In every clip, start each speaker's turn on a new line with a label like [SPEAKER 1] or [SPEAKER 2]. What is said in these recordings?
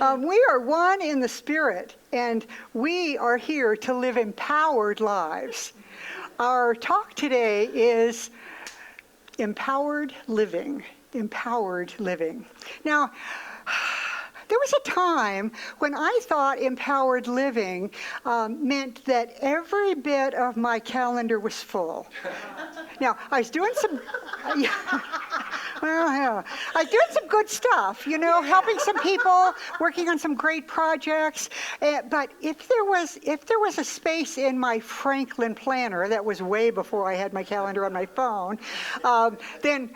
[SPEAKER 1] We are one in the Spirit, and we are here to live empowered lives. Our talk today is empowered living. Empowered living. Now, there was a time when I thought empowered living meant that every bit of my calendar was full. Now, I was doing some, I was doing some good stuff, helping some people, working on some great projects. But if there was a space in my Franklin planner, that was way before I had my calendar on my phone, then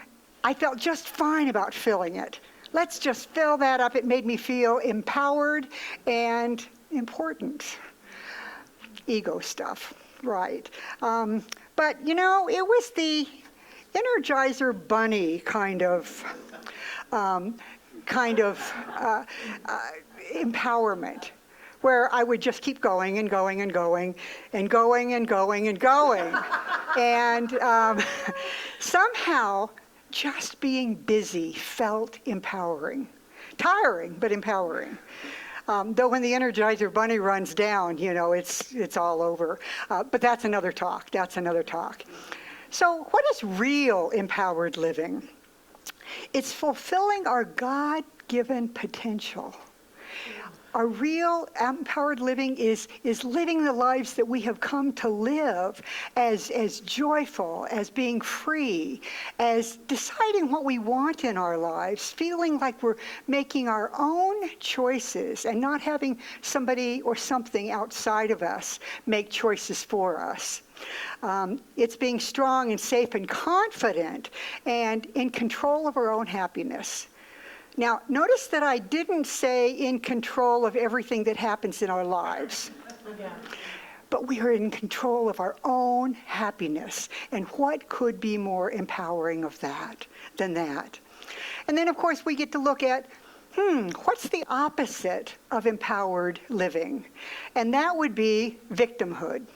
[SPEAKER 1] I felt just fine about filling it. Let's just fill that up. It made me feel empowered and important. Ego stuff, right. But, it was the Energizer Bunny kind of empowerment, where I would just keep going and going and going and going and going and going. And somehow, just being busy felt empowering. Tiring, but empowering. Though when the Energizer Bunny runs down, it's all over. But that's another talk. So what is real empowered living? It's fulfilling our God-given potential. Our real empowered living is living the lives that we have come to live as joyful, as being free, as deciding what we want in our lives, feeling like we're making our own choices and not having somebody or something outside of us make choices for us. It's being strong and safe and confident and in control of our own happiness. Now, notice that I didn't say in control of everything that happens in our lives. Yeah. But we are in control of our own happiness. And what could be more empowering than that? And then, of course, we get to look at, what's the opposite of empowered living? And that would be victimhood.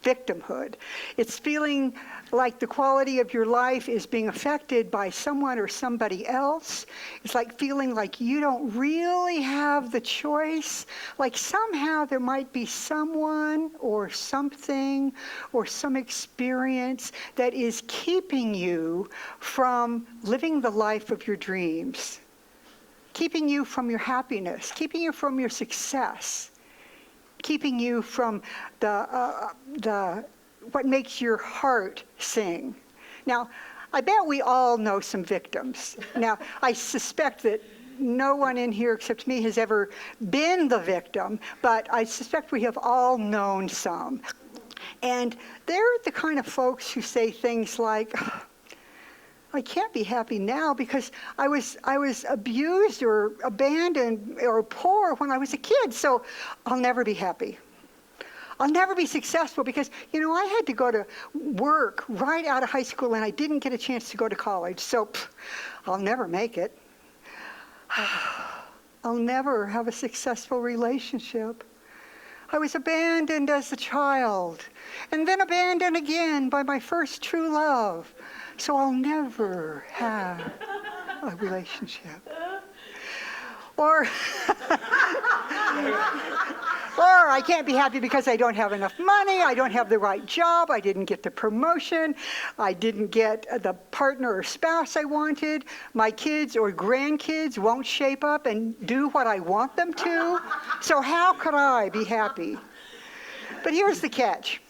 [SPEAKER 1] Victimhood. It's feeling like the quality of your life is being affected by someone or somebody else. It's like feeling like you don't really have the choice, like somehow there might be someone or something or some experience that is keeping you from living the life of your dreams, keeping you from your happiness, keeping you from your success, keeping you from what makes your heart sing. Now, I bet we all know some victims. Now, I suspect that no one in here except me has ever been the victim, but I suspect we have all known some. And they're the kind of folks who say things like, I can't be happy now because I was abused or abandoned or poor when I was a kid, so I'll never be happy. I'll never be successful because, I had to go to work right out of high school and I didn't get a chance to go to college, so I'll never make it. I'll never have a successful relationship. I was abandoned as a child and then abandoned again by my first true love. So I'll never have a relationship. Or I can't be happy because I don't have enough money, I don't have the right job, I didn't get the promotion, I didn't get the partner or spouse I wanted, my kids or grandkids won't shape up and do what I want them to, so how could I be happy? But here's the catch.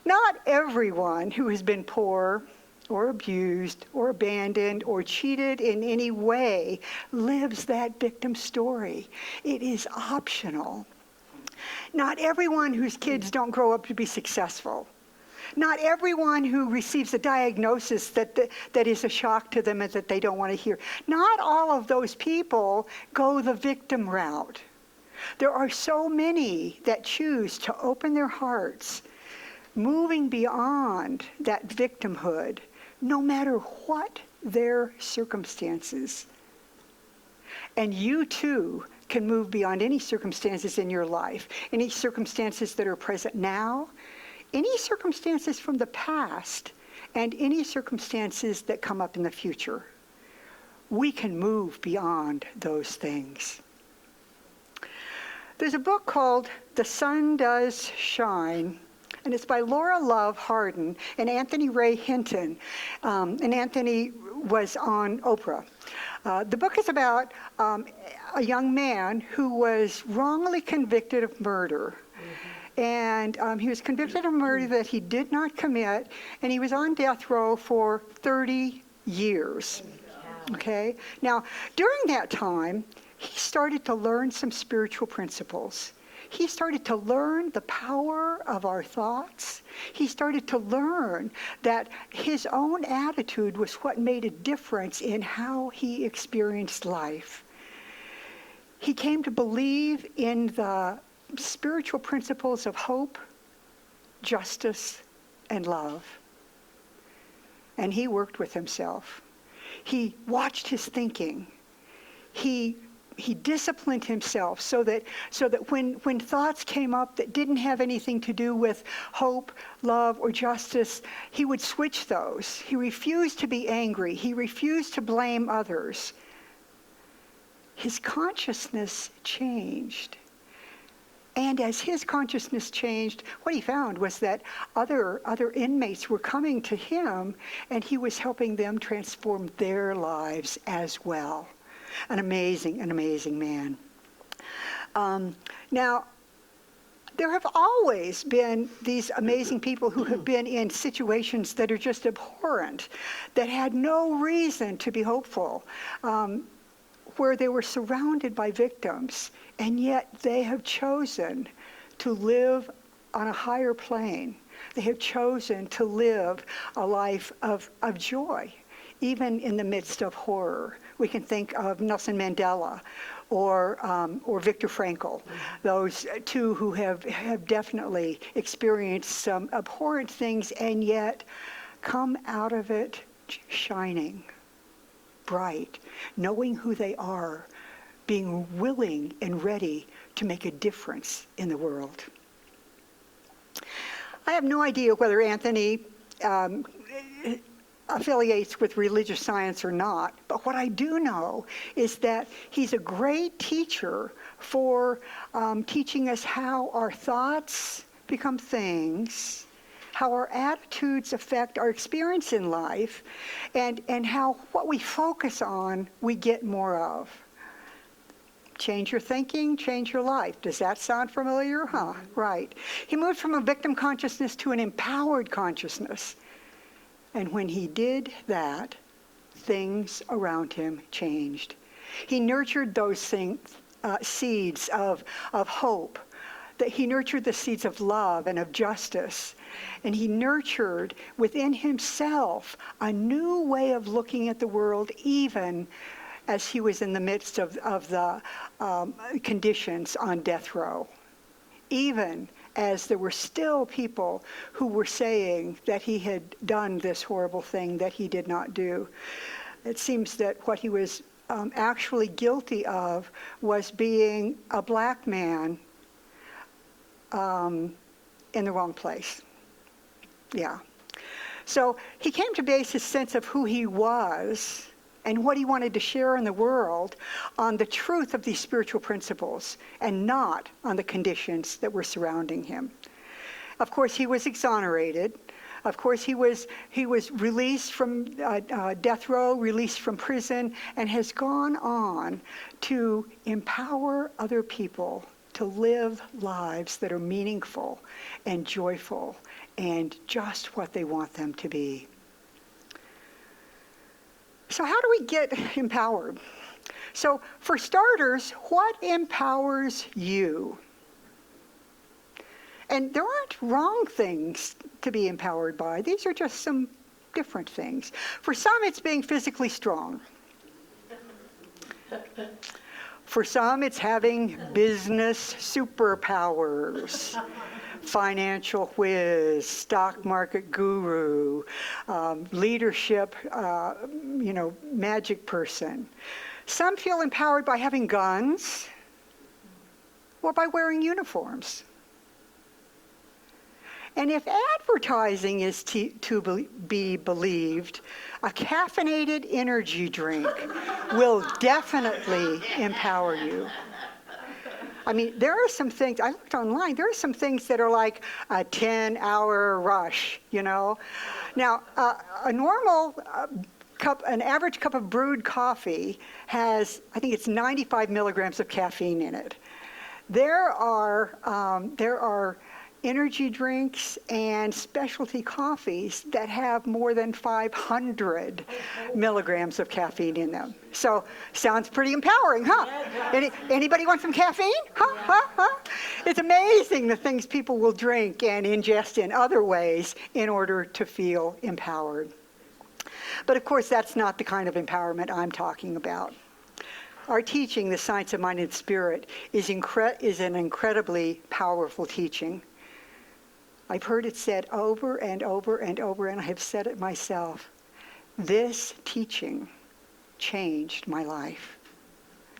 [SPEAKER 1] Not everyone who has been poor or abused, or abandoned, or cheated in any way lives that victim story. It is optional. Not everyone whose kids don't grow up to be successful. Not everyone who receives a diagnosis that is a shock to them and that they don't want to hear. Not all of those people go the victim route. There are so many that choose to open their hearts, moving beyond that victimhood, no matter what their circumstances. And you too can move beyond any circumstances in your life, any circumstances that are present now, any circumstances from the past, and any circumstances that come up in the future. We can move beyond those things. There's a book called The Sun Does Shine, and it's by Laura Love Hardin and Anthony Ray Hinton. And Anthony was on Oprah. The book is about a young man who was wrongly convicted of murder. And he was convicted of murder that he did not commit, and he was on death row for 30 years. Okay? Now, during that time, he started to learn some spiritual principles. He started to learn the power of our thoughts. He started to learn that his own attitude was what made a difference in how he experienced life. He came to believe in the spiritual principles of hope, justice, and love. And he worked with himself. He watched his thinking. He disciplined himself so that when thoughts came up that didn't have anything to do with hope, love, or justice, he would switch those. He refused to be angry. He refused to blame others. His consciousness changed. And as his consciousness changed, what he found was that other inmates were coming to him, and he was helping them transform their lives as well. An amazing man. Now, there have always been these amazing people who have been in situations that are just abhorrent, that had no reason to be hopeful, where they were surrounded by victims, and yet they have chosen to live on a higher plane. They have chosen to live a life of joy, even in the midst of horror. We can think of Nelson Mandela or Viktor Frankl, those two who have definitely experienced some abhorrent things and yet come out of it shining, bright, knowing who they are, being willing and ready to make a difference in the world. I have no idea whether Anthony affiliates with religious science or not, but what I do know is that he's a great teacher for teaching us how our thoughts become things, how our attitudes affect our experience in life, and how what we focus on, we get more of. Change your thinking, change your life. Does that sound familiar? Huh, right. He moved from a victim consciousness to an empowered consciousness. And when he did that, things around him changed. He nurtured those seeds of hope, that he nurtured the seeds of love and of justice. And he nurtured within himself a new way of looking at the world, even as he was in the midst of the conditions on death row. Even as there were still people who were saying that he had done this horrible thing that he did not do. It seems that what he was actually guilty of was being a black man in the wrong place. Yeah. So he came to base his sense of who he was and what he wanted to share in the world on the truth of these spiritual principles and not on the conditions that were surrounding him. Of course, he was exonerated. Of course, he was released from death row, released from prison, and has gone on to empower other people to live lives that are meaningful and joyful and just what they want them to be. So how do we get empowered? So for starters, what empowers you? And there aren't wrong things to be empowered by. These are just some different things. For some, it's being physically strong. For some, it's having business superpowers. Financial whiz, stock market guru, leadership, magic person. Some feel empowered by having guns or by wearing uniforms. And if advertising is to be believed, a caffeinated energy drink will definitely empower you. I mean, there are some things, I looked online, there are some things that are like a 10-hour rush, you know. Now, a normal cup, an average cup of brewed coffee has, I think it's 95 milligrams of caffeine in it. There are energy drinks and specialty coffees that have more than 500 milligrams of caffeine in them. So sounds pretty empowering, huh? Anybody want some caffeine? Huh? It's amazing the things people will drink and ingest in other ways in order to feel empowered. But of course, that's not the kind of empowerment I'm talking about. Our teaching, the Science of Mind and Spirit, is an incredibly powerful teaching. I've heard it said over and over and over, and I have said it myself. This teaching changed my life.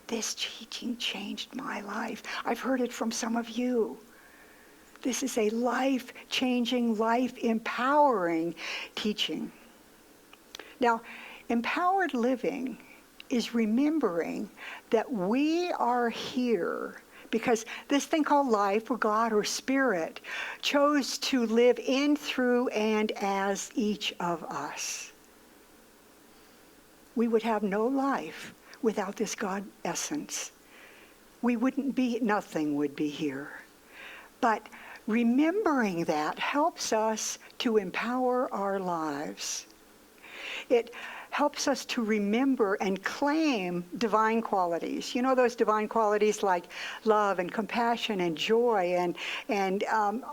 [SPEAKER 1] This teaching changed my life. I've heard it from some of you. This is a life-changing, life-empowering teaching. Now, empowered living is remembering that we are here because this thing called life or God or spirit chose to live in, through, and as each of us. We would have no life without this God essence. We wouldn't be, nothing would be here. But remembering that helps us to empower our lives. It helps us to remember and claim divine qualities. You know, those divine qualities like love and compassion and joy and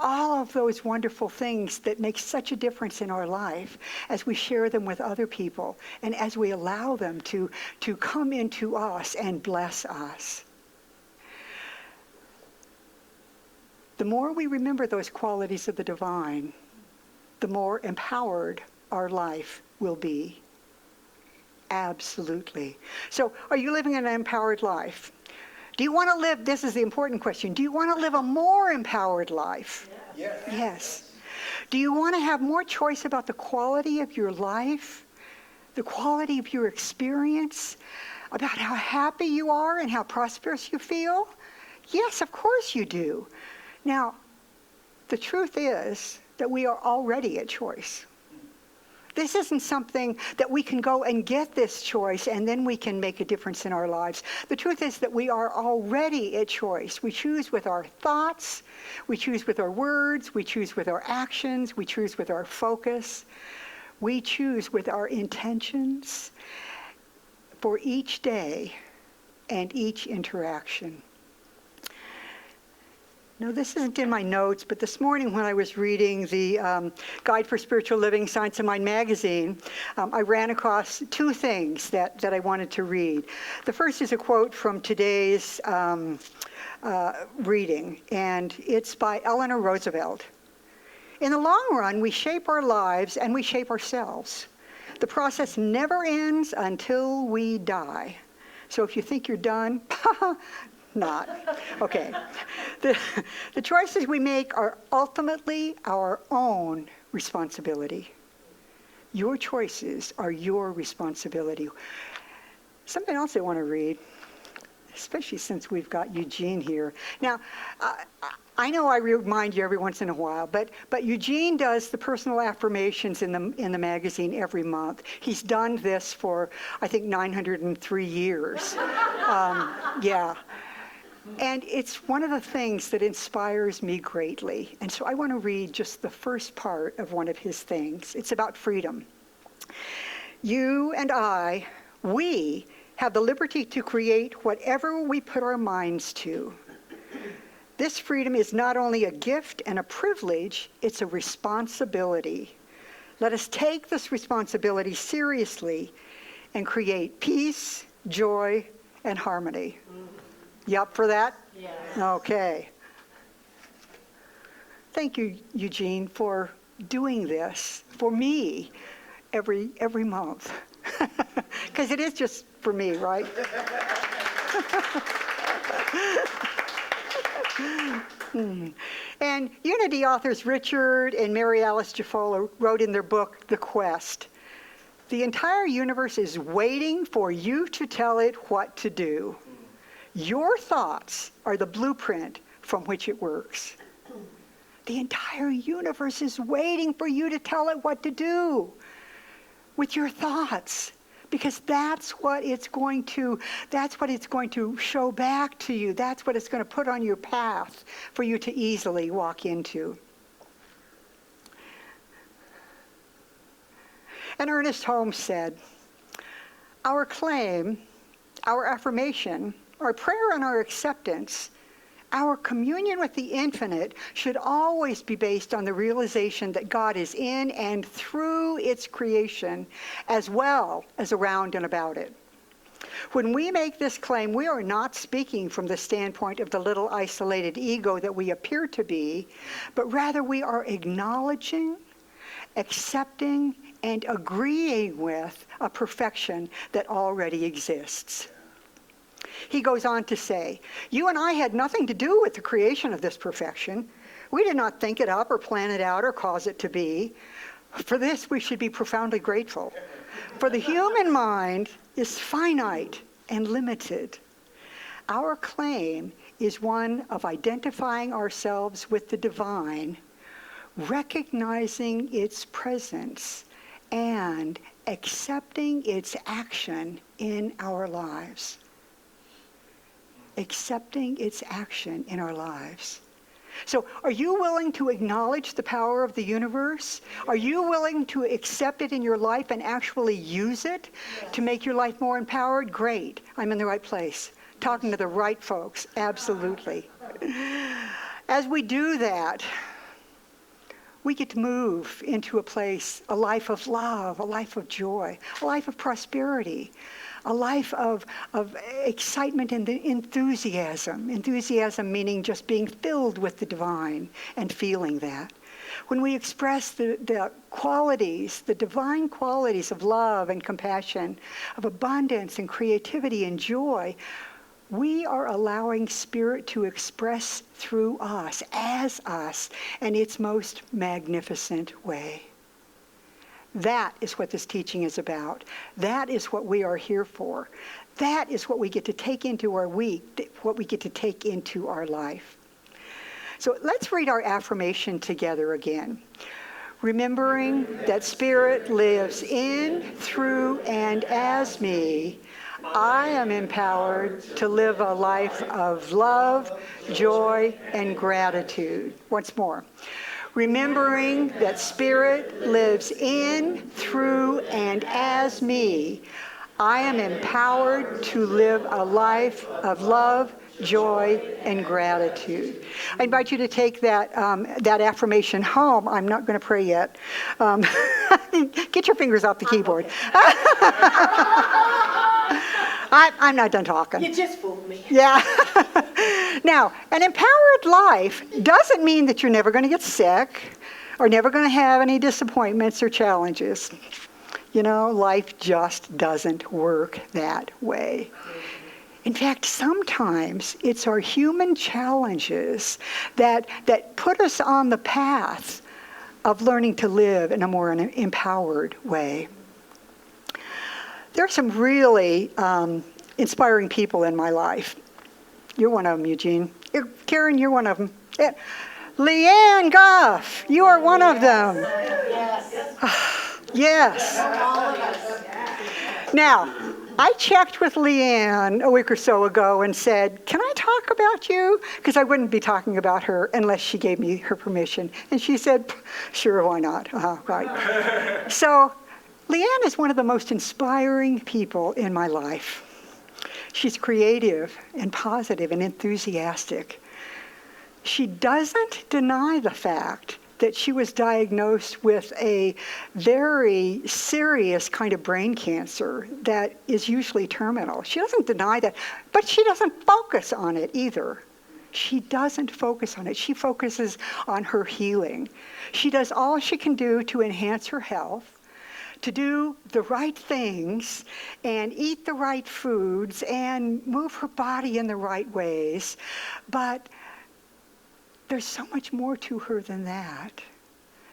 [SPEAKER 1] all of those wonderful things that make such a difference in our life as we share them with other people and as we allow them to come into us and bless us. The more we remember those qualities of the divine, the more empowered our life will be. Absolutely. So, are you living an empowered life? Do you want to live, this is the important question, do you want to live a more empowered life?
[SPEAKER 2] Yes.
[SPEAKER 1] Yes. Do you want to have more choice about the quality of your life, the quality of your experience, about how happy you are and how prosperous you feel? Yes, of course you do. Now, the truth is that we are already at choice. This isn't something that we can go and get this choice and then we can make a difference in our lives. The truth is that we are already at choice. We choose with our thoughts, we choose with our words, we choose with our actions, we choose with our focus, we choose with our intentions for each day and each interaction. No, this isn't in my notes, but this morning when I was reading the Guide for Spiritual Living, Science of Mind magazine, I ran across two things that I wanted to read. The first is a quote from today's reading, and it's by Eleanor Roosevelt. In the long run, we shape our lives and we shape ourselves. The process never ends until we die. So if you think you're done, not. Okay. The choices we make are ultimately our own responsibility. Your choices are your responsibility. Something else I want to read, especially since we've got Eugene here. Now, I know I remind you every once in a while, but Eugene does the personal affirmations in the magazine every month. He's done this for, I think, 903 years. Yeah. And it's one of the things that inspires me greatly. And so I want to read just the first part of one of his things. It's about freedom. You and I, we have the liberty to create whatever we put our minds to. This freedom is not only a gift and a privilege, it's a responsibility. Let us take this responsibility seriously and create peace, joy, and harmony. You up for that?
[SPEAKER 3] Yes.
[SPEAKER 1] Okay. Thank you, Eugene, for doing this for me every month. Because it is just for me, right? And Unity authors Richard and Mary Alice Jaffola wrote in their book, The Quest, the entire universe is waiting for you to tell it what to do. Your thoughts are the blueprint from which it works. The entire universe is waiting for you to tell it what to do with your thoughts, because that's what it's going to show back to you. That's what it's going to put on your path for you to easily walk into. And Ernest Holmes said, our claim, our affirmation, our prayer and our acceptance, our communion with the infinite should always be based on the realization that God is in and through its creation, as well as around and about it. When we make this claim, we are not speaking from the standpoint of the little isolated ego that we appear to be, but rather we are acknowledging, accepting, and agreeing with a perfection that already exists. He goes on to say, you and I had nothing to do with the creation of this perfection. We did not think it up or plan it out or cause it to be. For this, we should be profoundly grateful. For the human mind is finite and limited. Our claim is one of identifying ourselves with the divine, recognizing its presence, and accepting its action in our lives. Accepting its action in our lives. So are you willing to acknowledge the power of the universe? Are you willing to accept it in your life and actually use it to make your life more empowered? Great. I'm in the right place. Talking to the right folks. Absolutely. As we do that, we get to move into a place, a life of love, a life of joy, a life of prosperity, a life of excitement and enthusiasm. Enthusiasm meaning just being filled with the divine and feeling that. When we express the qualities, the divine qualities of love and compassion, of abundance and creativity and joy, we are allowing Spirit to express through us, as us, in its most magnificent way. That is what this teaching is about. That is what we are here for. That is what we get to take into our week, what we get to take into our life. So let's read our affirmation together again. Remembering that Spirit lives in, through, and as me, I am empowered to live a life of love, joy, and gratitude. Once more. Remembering that Spirit lives in, through, and as me, I am empowered to live a life of love, joy, and gratitude. I invite you to take that affirmation home. I'm not going to pray yet. Get your fingers off the keyboard. I'm not done talking.
[SPEAKER 2] You just fooled me.
[SPEAKER 1] Yeah. Now, an empowered life doesn't mean that you're never going to get sick or never going to have any disappointments or challenges. You know, life just doesn't work that way. In fact, sometimes it's our human challenges that put us on the path of learning to live in a more empowered way. There are some really inspiring people in my life. You're one of them, Eugene. Karen, you're one of them. Leanne Goff, you are one of them. Yes. Now, I checked with Leanne a week or so ago and said, can I talk about you? Because I wouldn't be talking about her unless she gave me her permission. And she said, sure, why not? Right. So Leanne is one of the most inspiring people in my life. She's creative and positive and enthusiastic. She doesn't deny the fact that she was diagnosed with a very serious kind of brain cancer that is usually terminal. She doesn't deny that, but she doesn't focus on it either. She doesn't focus on it. She focuses on her healing. She does all she can do to enhance her health, to do the right things and eat the right foods and move her body in the right ways. But there's so much more to her than that.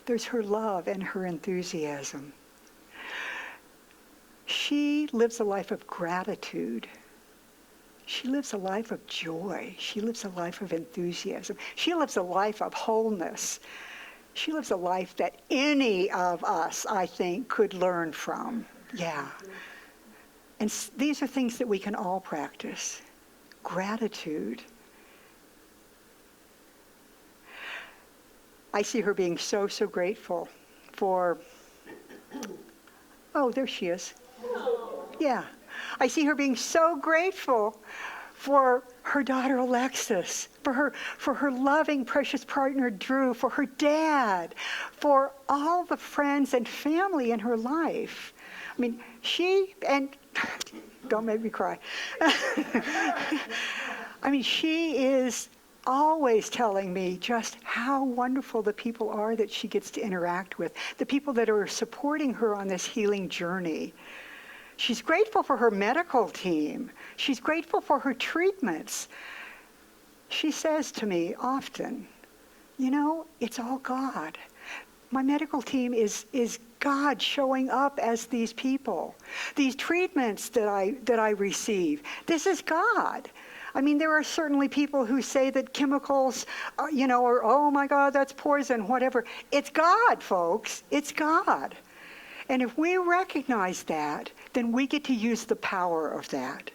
[SPEAKER 1] There's her love and her enthusiasm. She lives a life of gratitude. She lives a life of joy. She lives a life of enthusiasm. She lives a life of wholeness. She lives a life that any of us, I think, could learn from. Yeah. And these are things that we can all practice. Gratitude. I see her being so, so grateful for, oh, there she is. Yeah. I see her being so grateful for her daughter Alexis, for her loving, precious partner Drew, for her dad, for all the friends and family in her life. I mean, don't make me cry. I mean, she is always telling me just how wonderful the people are that she gets to interact with, the people that are supporting her on this healing journey. She's grateful for her medical team. She's grateful for her treatments. She says to me often, it's all God. My medical team is God showing up as these people. These treatments that I receive, this is God. I mean, there are certainly people who say that chemicals, are, oh my God, that's poison, whatever. It's God, folks. It's God. And if we recognize that, then we get to use the power of that.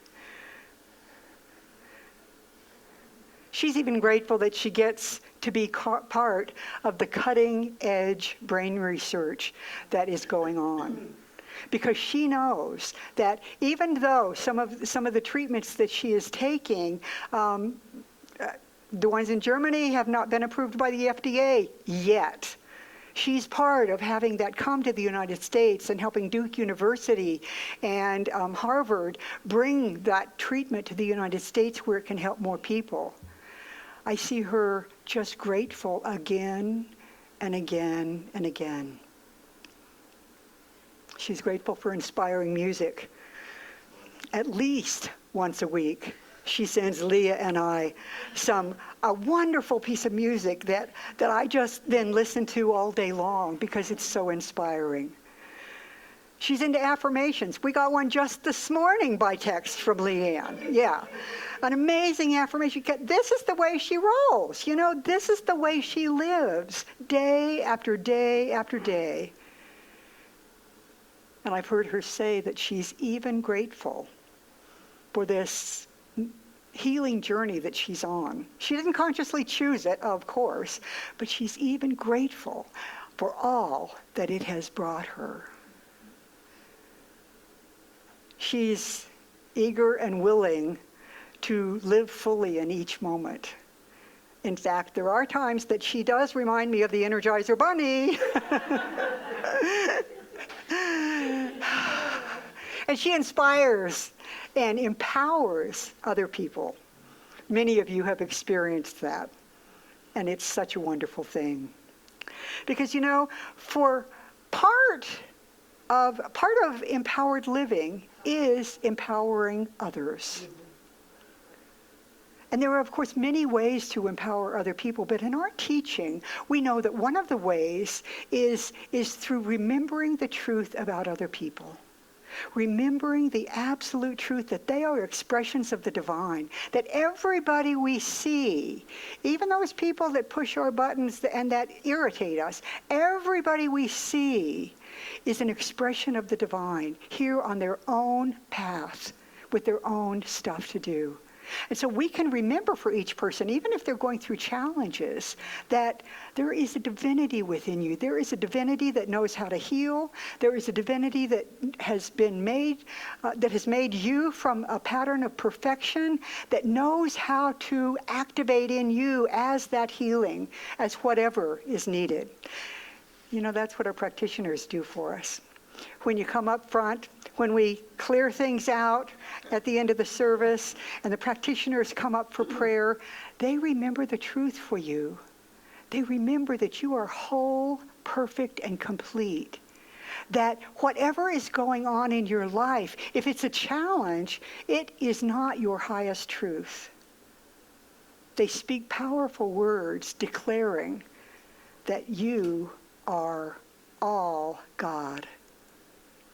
[SPEAKER 1] She's even grateful that she gets to be part of the cutting-edge brain research that is going on. Because she knows that even though some of the treatments that she is taking, the ones in Germany have not been approved by the FDA yet. She's part of having that come to the United States and helping Duke University and Harvard bring that treatment to the United States where it can help more people. I see her just grateful again and again and again. She's grateful for inspiring music. At least once a week, she sends Leah and I a wonderful piece of music that I just then listen to all day long because it's so inspiring. She's into affirmations. We got one just this morning by text from Leanne. Yeah. An amazing affirmation. This is the way she rolls. This is the way she lives day after day after day. And I've heard her say that she's even grateful for this healing journey that she's on. She didn't consciously choose it, of course, but she's even grateful for all that it has brought her. She's eager and willing to live fully in each moment. In fact, there are times that she does remind me of the Energizer Bunny. And she inspires and empowers other people. Many of you have experienced that, and it's such a wonderful thing. Because, for part of empowered living is empowering others. And there are, of course, many ways to empower other people, but in our teaching, we know that one of the ways is through remembering the truth about other people. Remembering the absolute truth that they are expressions of the divine, that everybody we see, even those people that push our buttons and that irritate us, everybody we see is an expression of the divine here on their own path with their own stuff to do. And so we can remember for each person, even if they're going through challenges, that there is a divinity within you. There is a divinity that knows how to heal. There is a divinity that has been made, that has made you from a pattern of perfection, that knows how to activate in you as that healing, as whatever is needed. That's what our practitioners do for us. When you come up front, when we clear things out at the end of the service and the practitioners come up for prayer, they remember the truth for you. They remember that you are whole, perfect, and complete. That whatever is going on in your life, if it's a challenge, it is not your highest truth. They speak powerful words declaring that you are all God,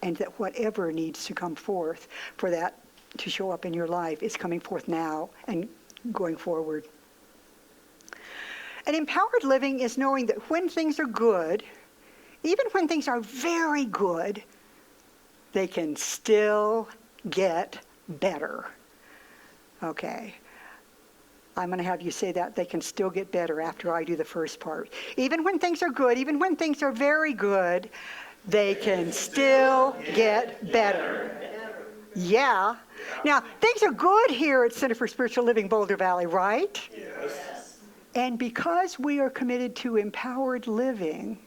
[SPEAKER 1] and that whatever needs to come forth for that to show up in your life is coming forth now and going forward. And empowered living is knowing that when things are good, even when things are very good, they can still get better. Okay. I'm going to have you say that they can still get better after I do the first part. Even when things are good, even when things are very good, they can still get better. Yeah. Now, things are good here at Center for Spiritual Living Boulder Valley, right?
[SPEAKER 2] Yes.
[SPEAKER 1] And because we are committed to empowered living,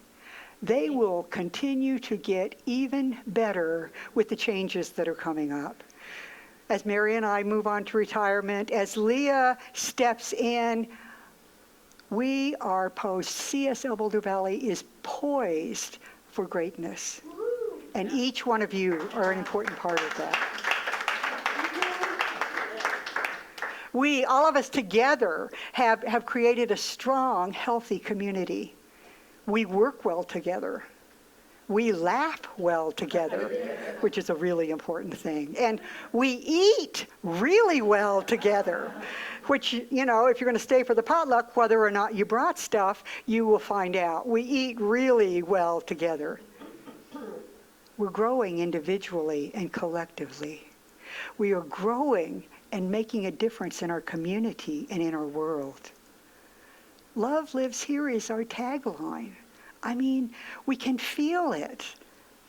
[SPEAKER 1] they will continue to get even better with the changes that are coming up. As Mary and I move on to retirement, as Leah steps in, we are CSL Boulder Valley is poised for greatness. And each one of you are an important part of that. We, all of us together, have created a strong, healthy community. We work well together. We laugh well together, which is a really important thing. And we eat really well together, which, you know, if you're going to stay for the potluck, whether or not you brought stuff, you will find out. We eat really well together. We're growing individually and collectively. We are growing and making a difference in our community and in our world. Love lives here is our tagline. I mean, we can feel it.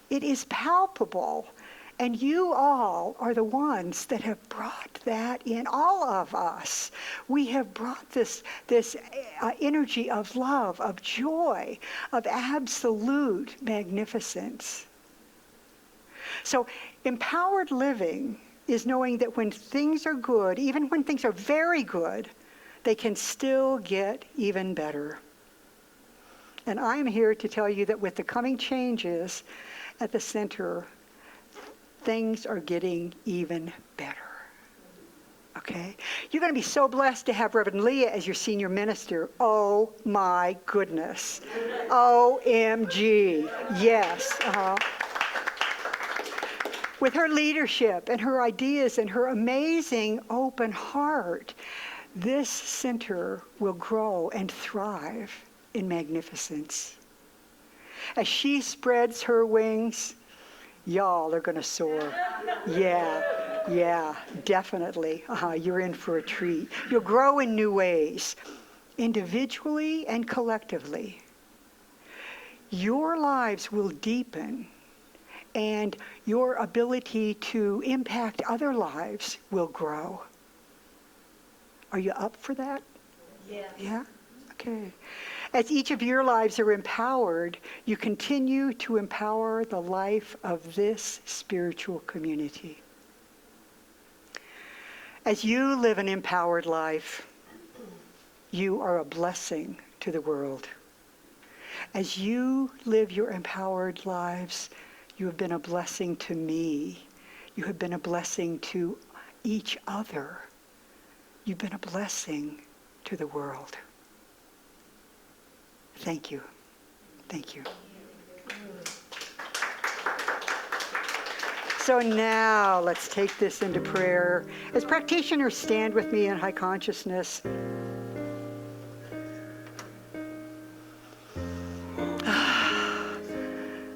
[SPEAKER 1] It is palpable. And you all are the ones that have brought that in, all of us. We have brought this energy of love, of joy, of absolute magnificence. So empowered living is knowing that when things are good, even when things are very good, they can still get even better. And I'm here to tell you that with the coming changes at the center, things are getting even better. Okay? You're going to be so blessed to have Reverend Leah as your senior minister. Oh my goodness. OMG. Yes. With her leadership and her ideas and her amazing open heart, this center will grow and thrive in magnificence. As she spreads her wings, y'all are going to soar. Yeah, definitely. You're in for a treat. You'll grow in new ways, individually and collectively. Your lives will deepen, and your ability to impact other lives will grow. Are you up for that?
[SPEAKER 2] Yes.
[SPEAKER 1] Yeah? Okay. As each of your lives are empowered, you continue to empower the life of this spiritual community. As you live an empowered life, you are a blessing to the world. As you live your empowered lives, you have been a blessing to me. You have been a blessing to each other. You've been a blessing to the world. Thank you. Thank you. So now let's take this into prayer. As practitioners, stand with me in high consciousness.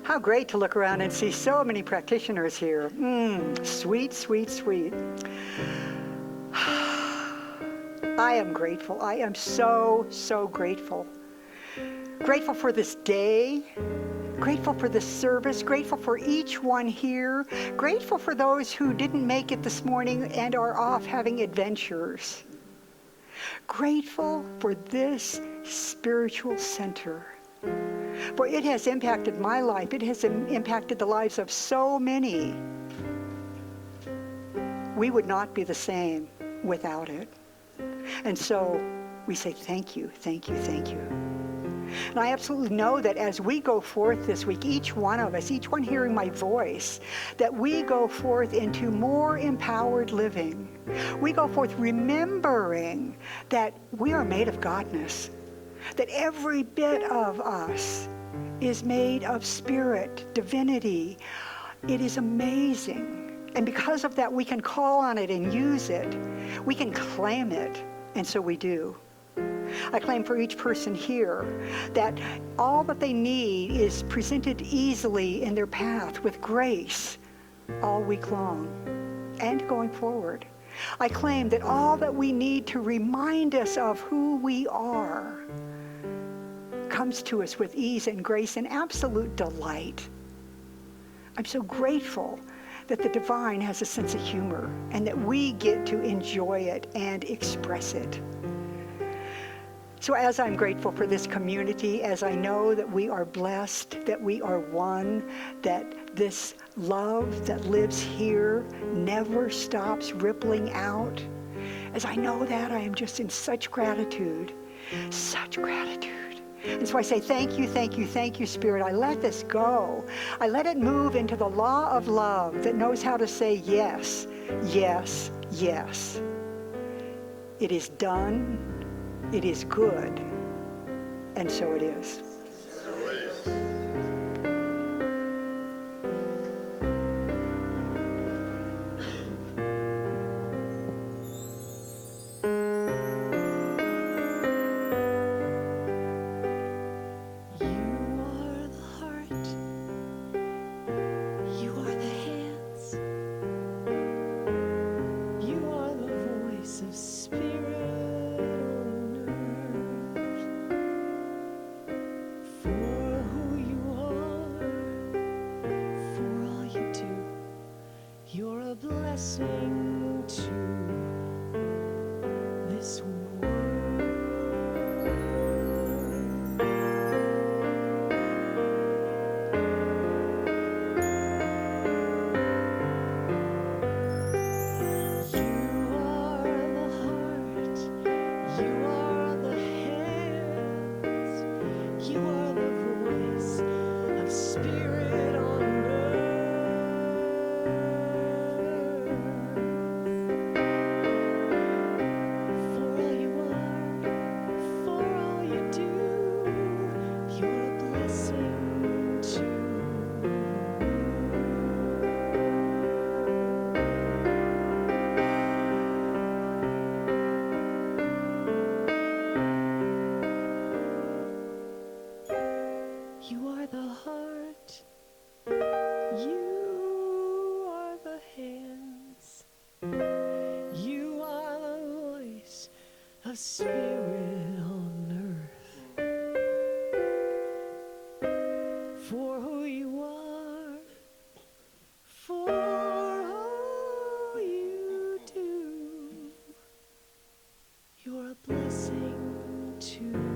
[SPEAKER 1] How great to look around and see so many practitioners here. Sweet, sweet, sweet. I am grateful. I am so, so grateful. Grateful for this day, grateful for this service, grateful for each one here, grateful for those who didn't make it this morning and are off having adventures. Grateful for this spiritual center. For it has impacted my life. It has impacted the lives of so many. We would not be the same without it. And so we say thank you, thank you, thank you. And I absolutely know that as we go forth this week, each one of us, each one hearing my voice, that we go forth into more empowered living. We go forth remembering that we are made of godness, that every bit of us is made of spirit, divinity. It is amazing. And because of that, we can call on it and use it. We can claim it, and so we do. I claim for each person here that all that they need is presented easily in their path with grace all week long and going forward. I claim that all that we need to remind us of who we are comes to us with ease and grace and absolute delight. I'm so grateful that the divine has a sense of humor and that we get to enjoy it and express it. So as I'm grateful for this community, as I know that we are blessed, that we are one, that this love that lives here never stops rippling out, as I know that, I am just in such gratitude, such gratitude. And so I say, thank you, thank you, thank you, Spirit. I let this go. I let it move into the law of love that knows how to say yes, yes, yes. It is done. It is good. And so it is.
[SPEAKER 2] Blessing to this world. You are the heart, you are the hands, you are the voice of spirit on earth. You are the heart, you are the hands, you are the voice of spirit on earth. For who you are, for all you do, you're a blessing to